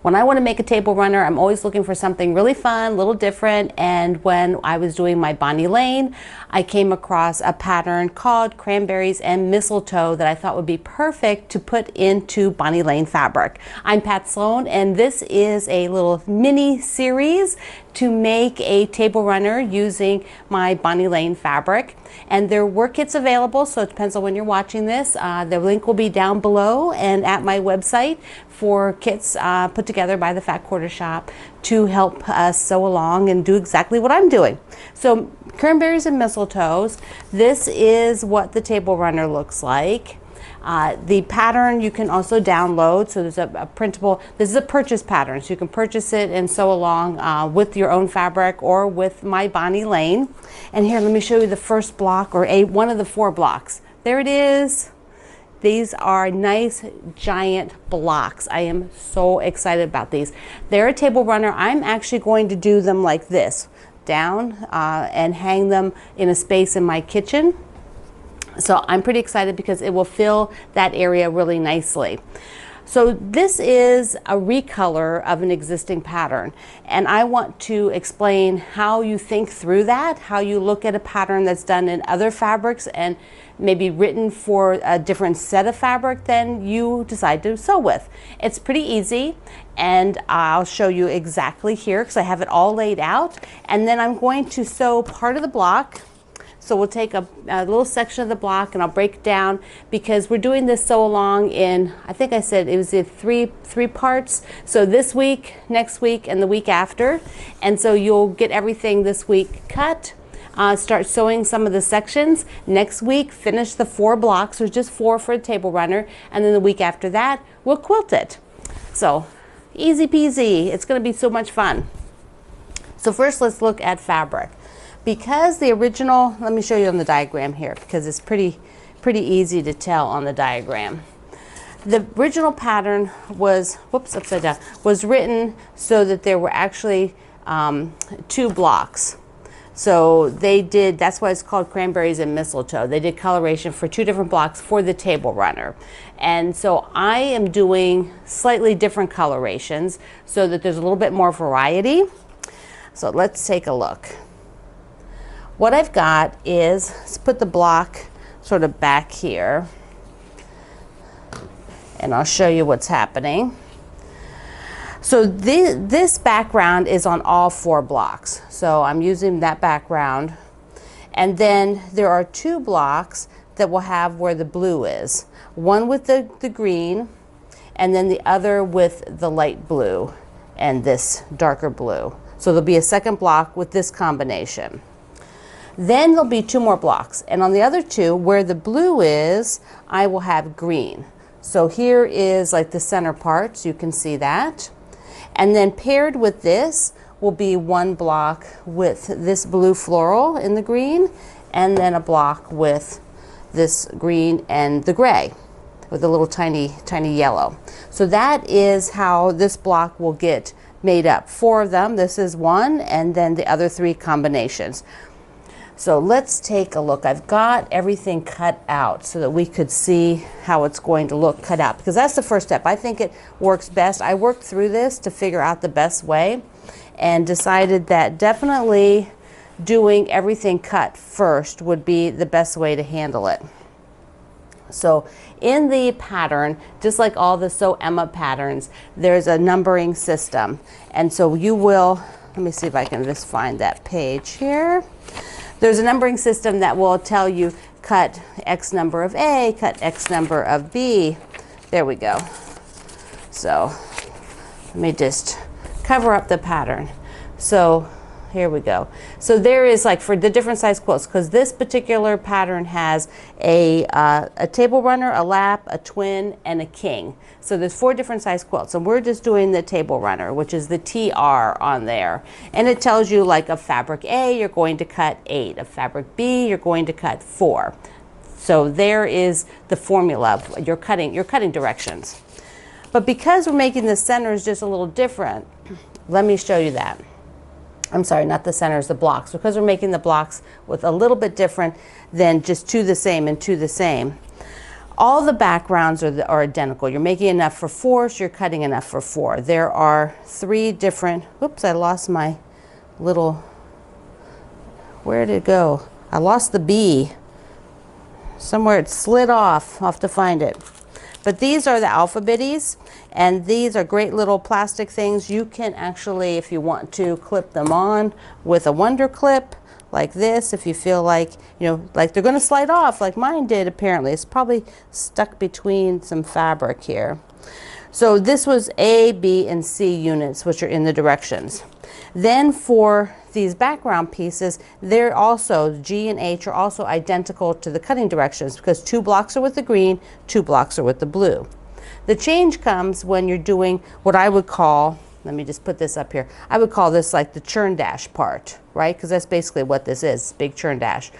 When I want to make a table runner, I'm always looking for something really fun, a little different. And when I was doing my Bonnie Lane, I came across a pattern called Cranberries and Mistletoe that I thought would be perfect to put into Bonnie Lane fabric. I'm Pat Sloan, and this is a little mini series to make a table runner using my Bonnie Lane fabric. And there were kits available, so it depends on when you're watching this. The link will be down below and at my website for kits put together by the Fat Quarter Shop to help us sew along and do exactly what I'm doing. So Cranberries and Mistletoes, this is what the table runner looks like. The pattern you can also download, so there's a printable, this is a purchase pattern, so you can purchase it and sew along with your own fabric or with my Bonnie Lane. And here, let me show you the first block, or one of the 4 blocks. There it is. These are nice giant blocks. I am so excited about these. They're a table runner. I'm actually going to do them like this, down and hang them in a space in my kitchen. So I'm pretty excited because it will fill that area really nicely. So this is a recolor of an existing pattern, and I want to explain how you think through that, how you look at a pattern that's done in other fabrics and maybe written for a different set of fabric than you decide to sew with. It's pretty easy, and I'll show you exactly here because I have it all laid out, and then I'm going to sew part of the block. So we'll take a little section of the block and I'll break it down because we're doing this sew along in, I think I said it was in three parts. So this week, next week, and the week after. And so you'll get everything this week cut, start sewing some of the sections. Next week, finish the 4 blocks, or just 4 for a table runner. And then the week after that, we'll quilt it. So easy peasy, it's gonna be so much fun. So first let's look at fabric. Because the original, let me show you on the diagram here because it's pretty easy to tell on the diagram. The original pattern was, whoops, upside down, was written so that there were actually 2 blocks. So they did, that's why it's called Cranberries and Mistletoe. They did coloration for 2 different blocks for the table runner. And so I am doing slightly different colorations so that there's a little bit more variety. So let's take a look. What I've got is, let's put the block sort of back here, and I'll show you what's happening. So this background is on all 4 blocks. So I'm using that background. And then there are 2 blocks that will have where the blue is. One with the green, and then the other with the light blue and this darker blue. So there'll be a second block with this combination. Then there'll be 2 more blocks, and on the other 2, where the blue is, I will have green. So here is like the center part, so you can see that. And then paired with this will be 1 block with this blue floral in the green, and then a block with this green and the gray with a little tiny yellow. So that is how this block will get made up. 4 of them, this is 1, and then the other 3 combinations. So let's take a look. I've got everything cut out so that we could see how it's going to look cut out, because that's the first step. I think it works best. I worked through this to figure out the best way and decided that definitely doing everything cut first would be the best way to handle it. So in the pattern, just like all the Sew Emma patterns, there's a numbering system. And so you will, let me see if I can just find that page here. There's a numbering system that will tell you cut X number of A, cut X number of B. There we go. So let me just cover up the pattern. So here we go. So there is, like, for the different size quilts, because this particular pattern has a table runner, a lap, a twin, and a king. So there's 4 different size quilts, and we're just doing the table runner, which is the TR on there. And it tells you, like, of fabric A, you're going to cut 8. Of fabric B, you're going to cut 4. So there is the formula of your cutting directions. But because we're making the centers just a little different, let me show you that. I'm sorry, not the centers, the blocks. Because we're making the blocks with a little bit different than just 2 the same and 2 the same. All the backgrounds are identical. You're making enough for 4, so you're cutting enough for 4. There are 3 different, oops, I lost my little, where did it go? I lost the B. Somewhere it slid off. I'll have to find it. But these are the alpha bitties, and these are great little plastic things. You can actually, if you want to, clip them on with a Wonder Clip like this, if you feel like, you know, like they're going to slide off like mine did apparently. It's probably stuck between some fabric here. So this was A, B, and C units, which are in the directions. Then for these background pieces, they're also, G and H are also identical to the cutting directions because 2 blocks are with the green, 2 blocks are with the blue. The change comes when you're doing what I would call, let me just put this up here, I would call this like the churn dash part, right? Because that's basically what this is, big churn dash.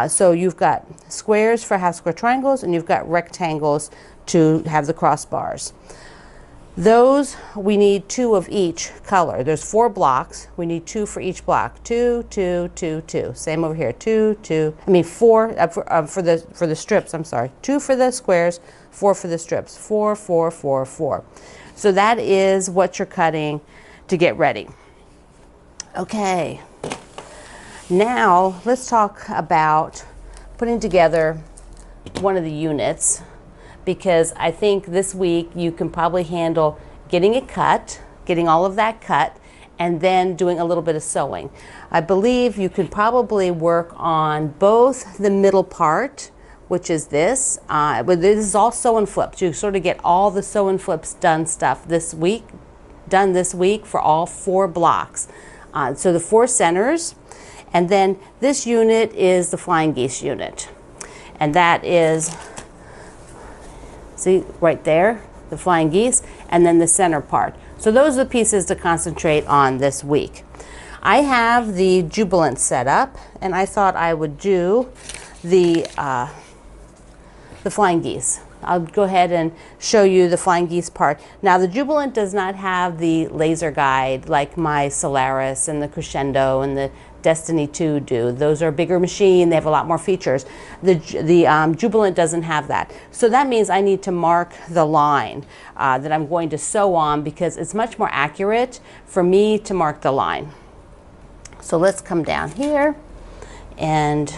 So you've got squares for half square triangles, and you've got rectangles to have the crossbars. Those, we need 2 of each color. There's 4 blocks. We need 2 for each block. 2, 2, 2, 2. Same over here. 2, 2. I mean 4 for the strips. I'm sorry. 2 for the squares. 4 for the strips. 4, 4, 4, 4. So that is what you're cutting to get ready. Okay. Now let's talk about putting together one of the units, because I think this week you can probably handle getting it cut, getting all of that cut, and then doing a little bit of sewing. I believe you could probably work on both the middle part, which is this, but this is all sew and flips. You sort of get all the sew and flips done this week for all 4 blocks. So the 4 centers, and then this unit is the flying geese unit. And that is, see right there, the flying geese, and then the center part. So those are the pieces to concentrate on this week. I have the Jubilant set up, and I thought I would do the flying geese. I'll go ahead and show you the flying geese part. Now the Jubilant does not have the laser guide like my Solaris and the Crescendo and the Destiny 2 do. Those are a bigger machine. They have a lot more features. The Jubilant doesn't have that. So that means I need to mark the line that I'm going to sew on, because it's much more accurate for me to mark the line. So let's come down here, and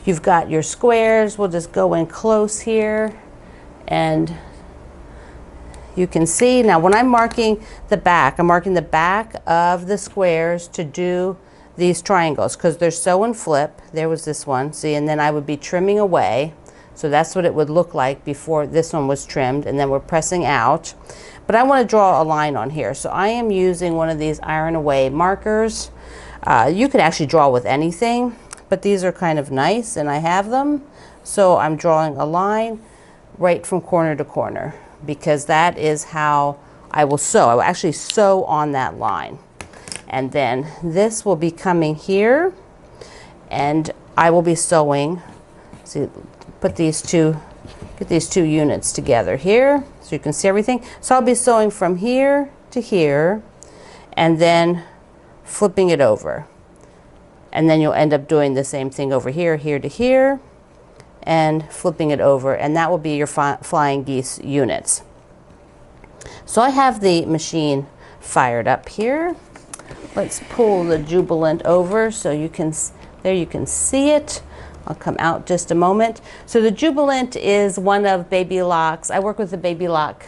you've got your squares. We'll just go in close here, and you can see now when I'm marking the back, I'm marking the back of the squares to do these triangles, because they're sew and flip. There was this one, see, and then I would be trimming away. So that's what it would look like before this one was trimmed, and then we're pressing out. But I want to draw a line on here, so I am using one of these iron away markers. You could actually draw with anything, but these are kind of nice, and I have them. So I'm drawing a line right from corner to corner, because that is how I will sew. I will actually sew on that line. And then this will be coming here, and I will be sewing. See, put these two, get these 2 units together here so you can see everything. So I'll be sewing from here to here, and then flipping it over. And then you'll end up doing the same thing over here, here to here, and flipping it over, and that will be your flying geese units. So I have the machine fired up here. Let's pull the Jubilant over so you can, there you can see it. I'll come out just a moment. So the Jubilant is one of Baby Lock's. I work with the Baby Lock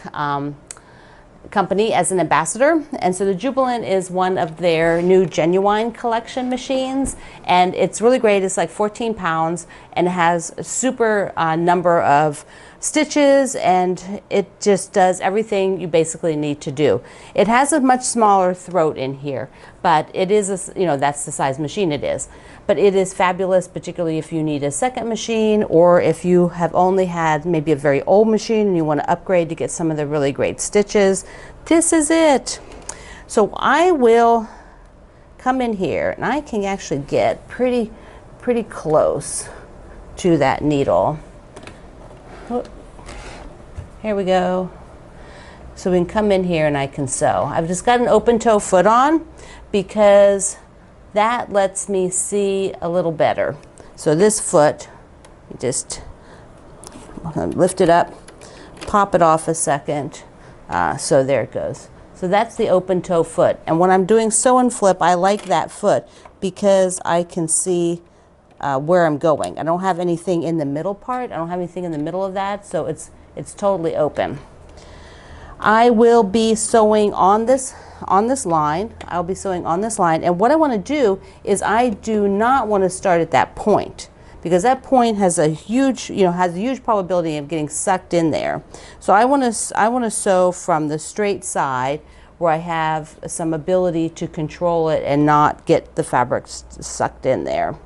company as an ambassador, and so the Jubilant is one of their new genuine collection machines, and it's really great. It's like 14 pounds and it has a super number of stitches, and it just does everything you basically need to do. It has a much smaller throat in here, but it is a, you know, that's the size machine it is. But it is fabulous, particularly if you need a second machine, or if you have only had maybe a very old machine and you want to upgrade to get some of the really great stitches. This is it. So I will come in here, and I can actually get pretty close to that needle. Oh, here we go. So we can come in here and I can sew. I've just got an open toe foot on because that lets me see a little better. So this foot, just lift it up, pop it off a second. So there it goes. So that's the open toe foot. And when I'm doing sew and flip, I like that foot because I can see where I'm going. I don't have anything in the middle part. I don't have anything in the middle of that, so it's totally open. I will be sewing on this line. I'll be sewing on this line, and what I want to do is I do not want to start at that point, because that point has a huge, probability of getting sucked in there. So I want to sew from the straight side where I have some ability to control it and not get the fabric sucked in there.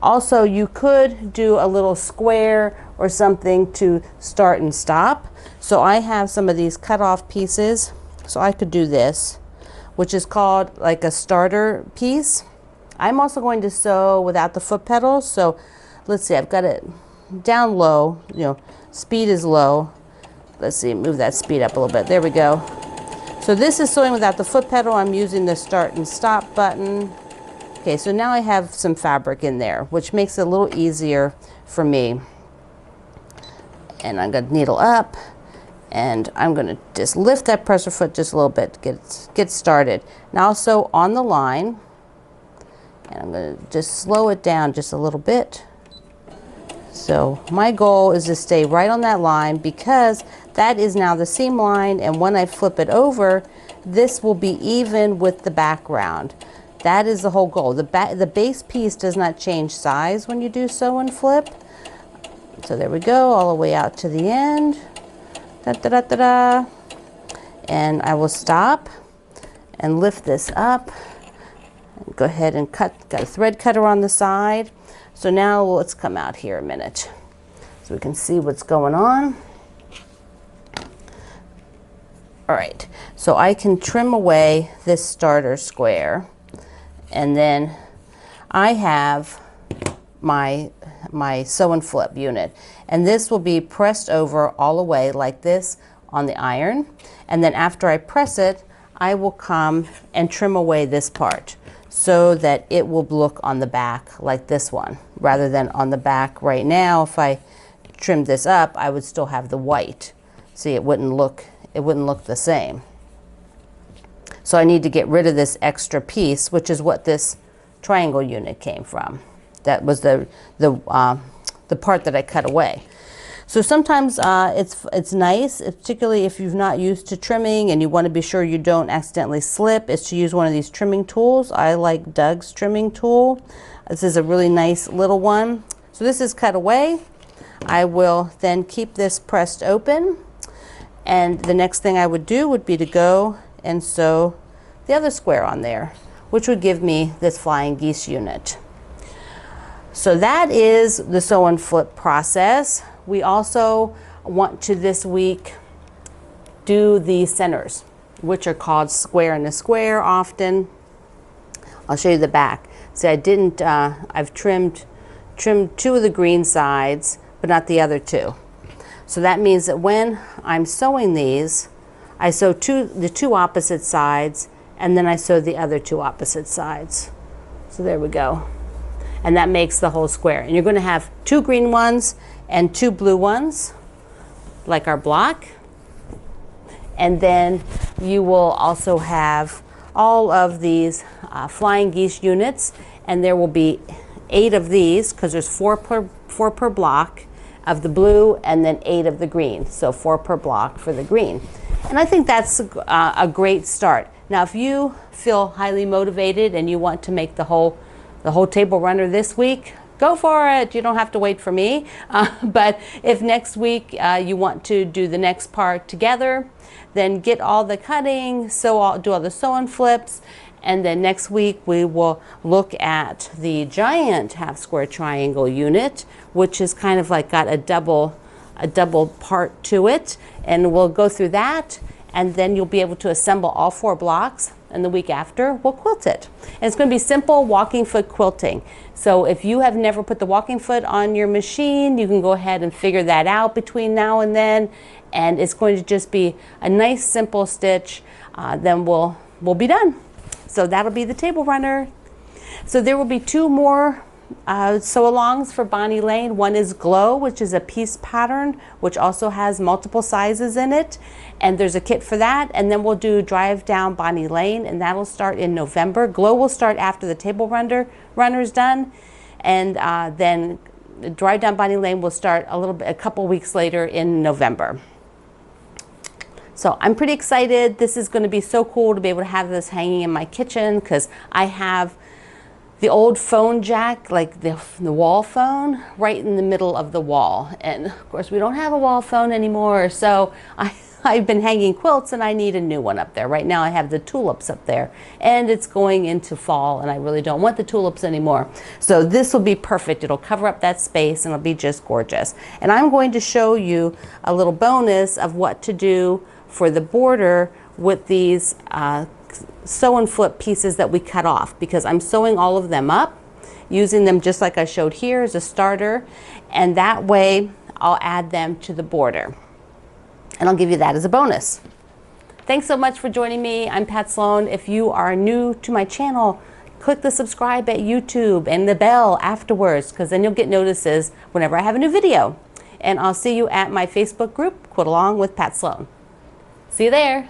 Also, you could do a little square or something to start and stop. So I have some of these cut off pieces. So I could do this, which is called like a starter piece. I'm also going to sew without the foot pedals. So let's see, I've got it down low, speed is low. Let's see, move that speed up a little bit. There we go. So this is sewing without the foot pedal. I'm using the start and stop button. Okay, so now I have some fabric in there, which makes it a little easier for me. And I'm going to needle up, and I'm going to just lift that presser foot just a little bit to get started. Now I'll sew on the line, and I'm going to just slow it down just a little bit. So my goal is to stay right on that line, because that is now the seam line, and when I flip it over, this will be even with the background. That is the whole goal. The base piece does not change size when you do sew and flip. So there we go, all the way out to the end. Da, da, da, da, da. And I will stop and lift this up. Go ahead and cut. Got a thread cutter on the side. So now let's come out here a minute so we can see what's going on. All right, so I can trim away this starter square. And then I have my sew and flip unit, and this will be pressed over all the way like this on the iron. And then after I press it, I will come and trim away this part so that it will look on the back like this one, rather than on the back right now. If I trimmed this up, I would still have the white. See, it wouldn't look the same. So I need to get rid of this extra piece, which is what this triangle unit came from. That was the part that I cut away. So sometimes it's nice, particularly if you're not used to trimming and you want to be sure you don't accidentally slip, is to use one of these trimming tools. I like Doug's trimming tool. This is a really nice little one. So this is cut away. I will then keep this pressed open, and the next thing I would do would be to go and sew the other square on there, which would give me this flying geese unit. So that is the sew and flip process. We also want to this week do the centers, which are called square in a square often. I'll show you the back. See, I've trimmed 2 of the green sides, but not the other 2. So that means that when I'm sewing these, I sew the 2 opposite sides, and then I sew the other 2 opposite sides. So there we go. And that makes the whole square. And you're going to have 2 green ones and 2 blue ones, like our block. And then you will also have all of these flying geese units, and there will be 8 of these, because there's 4 per block of the blue, and then 8 of the green. So 4 per block for the green. And I think that's a great start. Now, if you feel highly motivated and you want to make the whole table runner this week, go for it. You don't have to wait for me. But if next week you want to do the next part together, then get all the cutting, do all the sew and flips, and then next week we will look at the giant half square triangle unit, which is kind of like got a double part to it, and we'll go through that. And then you'll be able to assemble all 4 blocks, and the week after we'll quilt it. And it's going to be simple walking foot quilting. So if you have never put the walking foot on your machine, you can go ahead and figure that out between now and then, and it's going to just be a nice simple stitch. Then we'll be done. So that'll be the table runner. So there will be 2 more sew-alongs for Bonnie Lane. One is Glow, which is a piece pattern, which also has multiple sizes in it. And there's a kit for that. And then we'll do Drive Down Bonnie Lane, and that'll start in November. Glow will start after the table runner's done. And then Drive Down Bonnie Lane will start a couple weeks later in November. So I'm pretty excited. This is going to be so cool to be able to have this hanging in my kitchen, because I have the old phone jack, like the wall phone, right in the middle of the wall. And of course we don't have a wall phone anymore, so I've been hanging quilts and I need a new one up there. Right now I have the tulips up there, and it's going into fall and I really don't want the tulips anymore. So this will be perfect. It'll cover up that space and it'll be just gorgeous. And I'm going to show you a little bonus of what to do for the border with these sew and flip pieces that we cut off, because I'm sewing all of them up, using them just like I showed here as a starter, and that way I'll add them to the border. And I'll give you that as a bonus. Thanks so much for joining me. I'm Pat Sloan. If you are new to my channel, click the subscribe at YouTube and the bell afterwards, because then you'll get notices whenever I have a new video. And I'll see you at my Facebook group, Quit Along with Pat Sloan. See you there.